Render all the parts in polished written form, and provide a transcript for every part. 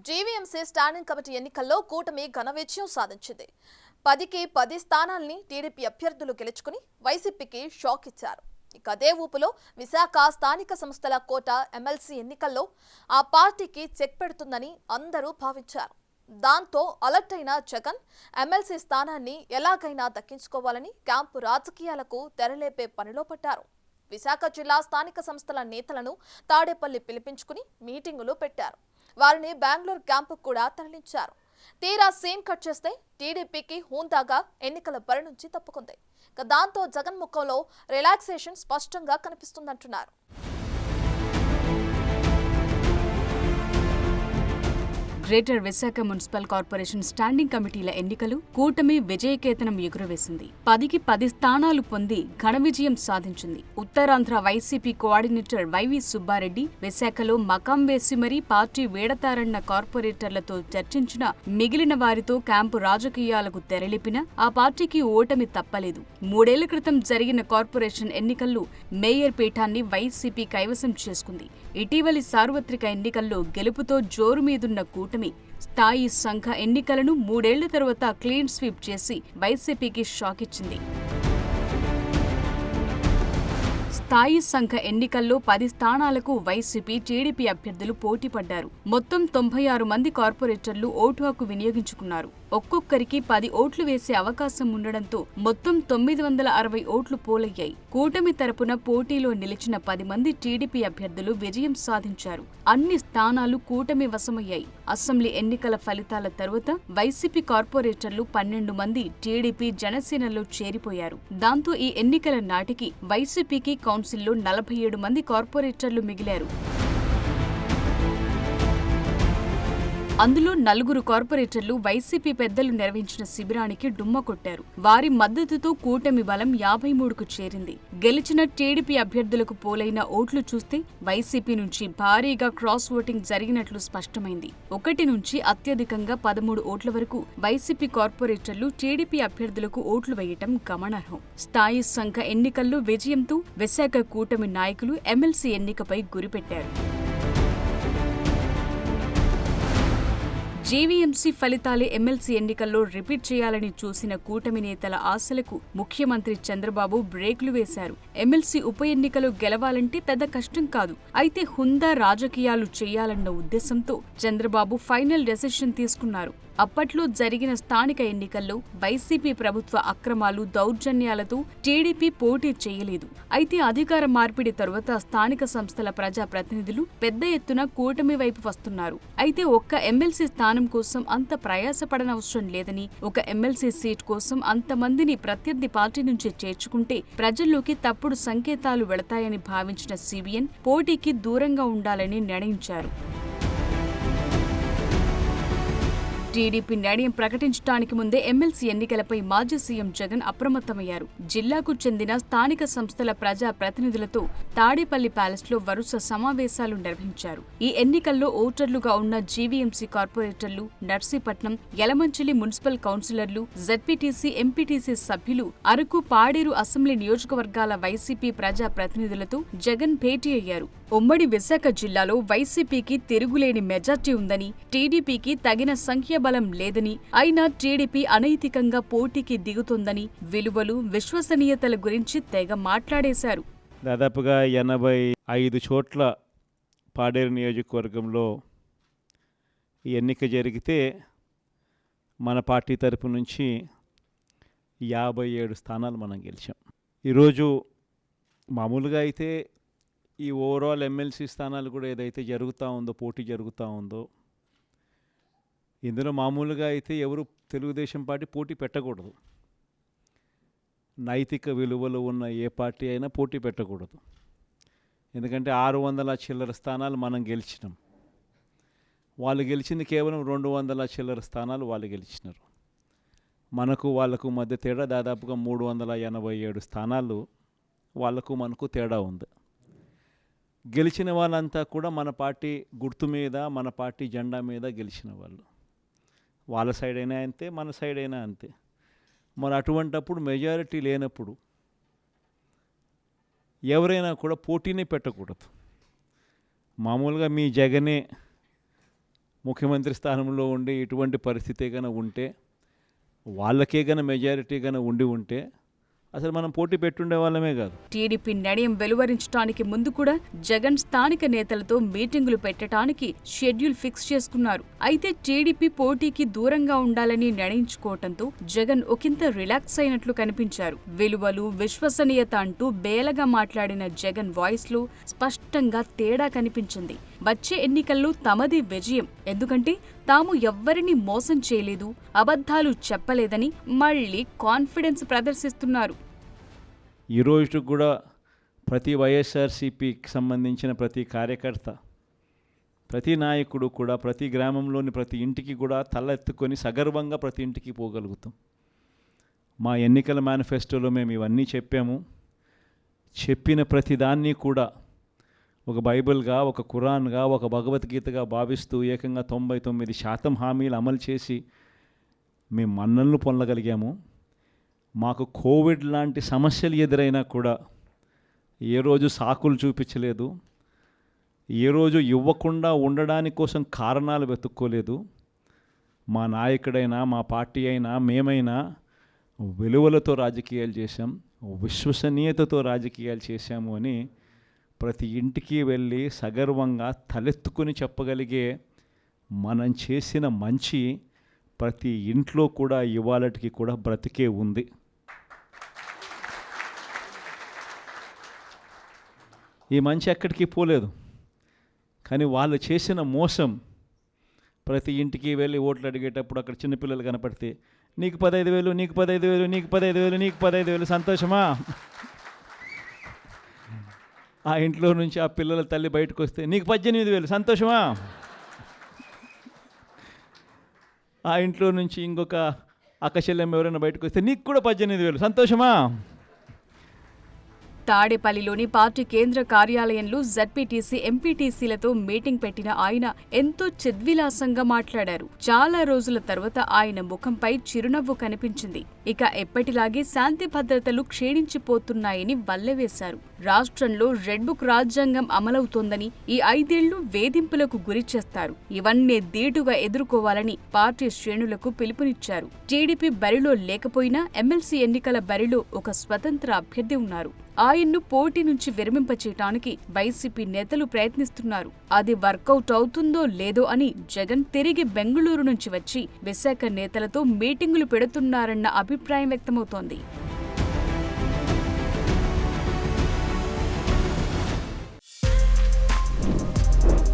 GVMC standing committee ఎన్నికల్లో కూటమి ఘన విజయం సాధించింది. 10కి 10 స్థానాల్ని టీడీపీ అభ్యర్థులు గెలుచుకుని వైసీపీకి షాక్ ఇచ్చారు. ఇక అదే ఊపులో విశాఖ స్థానిక సంస్థల కోట ఎమ్మెల్సీ ఎన్నికల్లో ఆ పార్టీకి చెక్ పెడుతుందని అందరూ భావించారు. దాంతో అలర్ట్ అయిన జగన్ ఎమ్మెల్సీ స్థానాన్ని ఎలాగైనా దక్కించుకోవాలని క్యాంపు రాజకీయాలకు తెరలేపే పనిలో పడ్డారు. విశాఖ జిల్లా స్థానిక సంస్థల నేతలను తాడేపల్లి పిలిపించుకుని మీటింగులు పెట్టారు. వారిని బెంగళూరు క్యాంపుకు కూడా తరలించారు. తీరా సీన్ కట్ చేస్తే టీడీపీకి హూందాగా ఎన్నికల బరి నుంచి తప్పుకుంది. దాంతో జగన్ ముఖంలో రిలాక్సేషన్ స్పష్టంగా కనిపిస్తుందంటున్నారు. Greater Visakha municipal corporation standing కమిటీల ఎన్నికలు కూటమి విజయకేతనం ఎగురవేసింది. 10కి 10 స్థానాలు పొంది ఘన విజయం సాధించింది. ఉత్తరాంధ్ర వైసీపీ కోఆర్డినేటర్ వైవి సుబ్బారెడ్డి విశాఖలో మకాం వేసి మరీ పార్టీ వేడతారన్న కార్పొరేటర్లతో చర్చించిన మిగిలిన వారితో క్యాంపు రాజకీయాలకు తెరలిపినా ఆ పార్టీకి ఓటమి తప్పలేదు. 3 ఏళ్ల క్రితం జరిగిన కార్పొరేషన్ ఎన్నికల్లో మేయర్ పీఠాన్ని వైసీపీ కైవసం చేసుకుంది. ఇటీవలి సార్వత్రిక ఎన్నికల్లో గెలుపుతో జోరు మీదున్న కూటమి స్థాయి సంఘ ఎన్నికలను 3 ఏళ్ల తర్వాత క్లీన్ స్వీప్ చేసి వైసీపీకి షాక్ ఇచ్చింది. స్థాయి సంఘ ఎన్నికల్లో 10 స్థానాలకు వైసీపీ, టీడీపీ అభ్యర్థులు పోటీ పడ్డారు. మొత్తం 96 మంది కార్పొరేటర్లు ఓటు హక్కు వినియోగించుకున్నారు. ఒక్కొక్కరికి 10 ఓట్లు వేసే అవకాశం ఉండడంతో మొత్తం 960 ఓట్లు పోలయ్యాయి. కూటమి తరపున పోటీలో నిలిచిన 10 మంది టీడీపీ అభ్యర్థులు విజయం సాధించారు. అన్ని స్థానాలు కూటమి వశమయ్యాయి. అసెంబ్లీ ఎన్నికల ఫలితాల తరువాత వైసీపీ కార్పొరేటర్లు 12 మంది టీడీపీ, జనసేనలో చేరిపోయారు. దాంతో ఈ ఎన్నికల నాటికి వైసీపీకి కౌన్సిల్లో 47 మంది కార్పొరేటర్లు మిగిలారు. అందులో 4 కార్పొరేటర్లు వైసీపీ పెద్దలు నిర్వహించిన శిబిరానికి డుమ్మా కొట్టారు. వారి మద్దతుతో కూటమి బలం 53కు చేరింది. గెలిచిన టీడీపీ అభ్యర్థులకు పోలైన ఓట్లు చూస్తే వైసీపీ నుంచి భారీగా క్రాస్ ఓటింగ్ జరిగినట్లు స్పష్టమైంది. 1 నుంచి అత్యధికంగా 13 ఓట్ల వరకు వైసీపీ కార్పొరేటర్లు టీడీపీ అభ్యర్థులకు ఓట్లు వేయటం గమనార్హం. స్థాయి సంఘ ఎన్నికల్లో విజయంతో విశాఖ కూటమి నాయకులు ఎమ్మెల్సీ ఎన్నికపై గురిపెట్టారు. జీవీఎంసీ ఫలితాలే ఎమ్మెల్సీ ఎన్నికల్లో రిపీట్ చేయాలని చూసిన కూటమి నేతల ఆశలకు ముఖ్యమంత్రి చంద్రబాబు బ్రేకులు వేశారు. ఎమ్మెల్సీ ఉప ఎన్నికలు గెలవాలంటే పెద్ద కష్టం కాదు. అయితే హుందా రాజకీయాలు చేయాలన్న ఉద్దేశంతో చంద్రబాబు ఫైనల్ డెసిషన్ తీసుకున్నారు. అప్పట్లో జరిగిన స్థానిక ఎన్నికల్లో వైసీపీ ప్రభుత్వ అక్రమాలు, దౌర్జన్యాలతో టీడీపీ పోటీ చేయలేదు. అయితే అధికార మార్పిడి తరువాత స్థానిక సంస్థల ప్రజా ప్రతినిధులు పెద్ద ఎత్తున కూటమి వైపు వస్తున్నారు. అయితే ఒక్క ఎమ్మెల్సీ స్థానం కోసం అంత ప్రయాసపడనవసరం లేదని, ఒక ఎమ్మెల్సీ సీట్ కోసం అంతమందిని ప్రత్యర్థి పార్టీ నుంచి చేర్చుకుంటే ప్రజల్లోకి తప్పుడు సంకేతాలు వెళతాయని భావించిన సిబిఎన్ పోటీకి దూరంగా ఉండాలని నిర్ణయించారు. టీడీపీ నిర్ణయం ప్రకటించడానికి ముందే ఎమ్మెల్సీ ఎన్నికలపై మాజీ సీఎం జగన్ అప్రమత్తమయ్యారు. జిల్లాకు చెందిన స్థానిక సంస్థల ప్రజా ప్రతినిధులతో తాడేపల్లి ప్యాలెస్లో వరుస సమావేశాలు నిర్వహించారు. ఈ ఎన్నికల్లో ఓటర్లుగా ఉన్న జీవీఎంసీ కార్పొరేటర్లు, నర్సీపట్నం, యలమంచిలి మున్సిపల్ కౌన్సిలర్లు, జెడ్పీటీసీ, ఎంపీటీసీ సభ్యులు, అరకు, పాడేరు అసెంబ్లీ నియోజకవర్గాల వైసీపీ ప్రజా ప్రతినిధులతో జగన్ భేటీ అయ్యారు. ఉమ్మడి విశాఖ జిల్లాలో వైసీపీకి తిరుగులేని మెజార్టీ ఉందని, టీడీపీకి తగిన సంఖ్యాబలం లేదని, అయినా టీడీపీ అనైతికంగా పోటీకి దిగుతోందని, విలువలు, విశ్వసనీయతల గురించి తెగ మాట్లాడేశారు. దాదాపుగా 85 చోట్ల పాడేరు నియోజకవర్గంలో ఈ ఎన్నిక జరిగితే మన పార్టీ తరపు నుంచి 57 స్థానాలు మనం గెలిచాం. ఈరోజు మామూలుగా అయితే ఈ ఓవరాల్ ఎమ్మెల్సీ స్థానాలు కూడా ఏదైతే జరుగుతూ ఉందో, పోటీ జరుగుతూ ఉందో, ఇందులో మామూలుగా అయితే ఎవరు తెలుగుదేశం పార్టీ పోటీ పెట్టకూడదు. నైతిక విలువలు ఉన్న ఏ పార్టీ అయినా పోటీ పెట్టకూడదు. ఎందుకంటే 600 చిల్లర స్థానాలు మనం గెలిచినాం. వాళ్ళు గెలిచింది కేవలం 200 చిల్లర స్థానాలు వాళ్ళు గెలిచినారు. మనకు వాళ్ళకు మధ్య తేడా దాదాపుగా 387 స్థానాలు వాళ్ళకు మనకు తేడా ఉంది. గెలిచిన వాళ్ళంతా కూడా మన పార్టీ గుర్తు మీద, మన పార్టీ జెండా మీద గెలిచిన వాళ్ళు. వాళ్ళ సైడ్ అయినా అంతే, మన సైడ్ అయినా అంతే. మరి అటువంటప్పుడు మెజారిటీ లేనప్పుడు ఎవరైనా కూడా పోటీనే పెట్టకూడదు. మామూలుగా మీ జగనే ముఖ్యమంత్రి స్థానంలో ఉండి ఇటువంటి పరిస్థితి కనుక ఉంటే, వాళ్ళకే కనుక మెజారిటీ కనుక ఉంటే అసలు మనం పోటీ పెట్టుండే వాళ్ళమే కాదు. టీడీపీ నిర్ణయం వెలువరించడానికి ముందు కూడా జగన్ స్థానిక నేతలతో మీటింగులు పెట్టడానికి షెడ్యూల్ ఫిక్స్ చేసుకున్నారు. అయితే టీడీపీ పోటీకి దూరంగా ఉండాలని నిర్ణయించుకోవటంతో జగన్ ఒకంత రిలాక్స్ అయినట్లు కనిపించారు. విలువలు, విశ్వసనీయత అంటూ బేలగా మాట్లాడిన జగన్ వాయిస్ లో స్పష్టంగా తేడా కనిపించింది. వచ్చే ఎన్నికల్లో తమది విజయం, ఎందుకంటే తాము ఎవ్వరిని మోసం చేయలేదు, అబద్ధాలు చెప్పలేదని మళ్లీ కాన్ఫిడెన్స్ ప్రదర్శిస్తున్నారు. ఈ రోజు కూడా ప్రతి వైఎస్ఆర్సీపీకి సంబంధించిన ప్రతి కార్యకర్త, ప్రతి నాయకుడు కూడా ప్రతి గ్రామంలోని ప్రతి ఇంటికి కూడా తల ఎత్తుకొని సగర్వంగా ప్రతి ఇంటికి పోగలుగుతాం. మా ఎన్నికల మేనిఫెస్టోలో మేము ఇవన్నీ చెప్పాము. చెప్పిన ప్రతిదాన్ని కూడా ఒక బైబిల్గా, ఒక ఖురాన్గా, ఒక భగవద్గీతగా భావిస్తూ ఏకంగా 99% హామీలు అమలు చేసి మేము మన్ననలు పొందగలిగాము. మాకు కోవిడ్ లాంటి సమస్యలు ఎదురైనా కూడా ఏ రోజు సాకులు చూపించలేదు, ఏ రోజు ఇవ్వకుండా ఉండడానికి కోసం కారణాలు వెతుక్కోలేదు. మా నాయకుడైనా, మా పార్టీ అయినా, మేమైనా విలువలతో రాజకీయాలు చేశాం, విశ్వసనీయతతో రాజకీయాలు చేశాము అని ప్రతి ఇంటికి వెళ్ళి సగర్వంగా తలెత్తుకొని చెప్పగలిగే మనం చేసిన మంచి ప్రతి ఇంట్లో కూడా ఇవాళటికి కూడా బ్రతికే ఉంది. ఈ మంచి ఎక్కడికి పోలేదు. కానీ వాళ్ళు చేసిన మోసం, ప్రతి ఇంటికి వెళ్ళి ఓట్లు అడిగేటప్పుడు అక్కడ చిన్నపిల్లలు కనపడితే నీకు 15,000, నీకు 15,000, నీకు 15,000, నీకు 15,000, సంతోషమా? ఆ ఇంట్లో నుంచి ఆ పిల్లల తల్లి బయటకు వస్తే నీకు 18,000, సంతోషమా? ఆ ఇంట్లో నుంచి ఇంకొక అక్కచెల్లెమ్మ ఎవరైనా బయటకు వస్తే నీకు కూడా 18,000, సంతోషమా? తాడేపల్లిలోని పార్టీ కేంద్ర కార్యాలయంలో జడ్పీటీసీ, ఎంపీటీసీలతో మీటింగ్ పెట్టిన ఆయన ఎంతో చిద్విలాసంగా మాట్లాడారు. చాలా రోజుల తర్వాత ఆయన ముఖంపై చిరునవ్వు కనిపించింది. ఇక ఎప్పటిలాగే శాంతి భద్రతలు క్షీణించిపోతున్నాయని వల్లెవేశారు. రాష్ట్రంలో రెడ్ బుక్ రాజ్యాంగం అమలవుతోందని, ఈ 5 ఏళ్లు వేధింపులకు గురి చేస్తారు. ఇవన్నీ ధీటుగా ఎదుర్కోవాలని పార్టీ శ్రేణులకు పిలుపునిచ్చారు. టీడీపీ బరిలో లేకపోయినా ఎమ్మెల్సీ ఎన్నికల బరిలో ఒక స్వతంత్ర అభ్యర్థి ఉన్నారు. ఆయన్ను పోటీ నుంచి విరమింపచేయటానికి వైసీపీ నేతలు ప్రయత్నిస్తున్నారు. అది వర్కౌట్ అవుతుందో లేదో అని జగన్ తిరిగి బెంగళూరు నుంచి వచ్చి విశాఖ నేతలతో మీటింగులు పెడుతున్నారన్న అభిప్రాయం వ్యక్తమవుతోంది.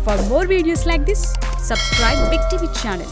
For more videos like this, subscribe Big TV channel.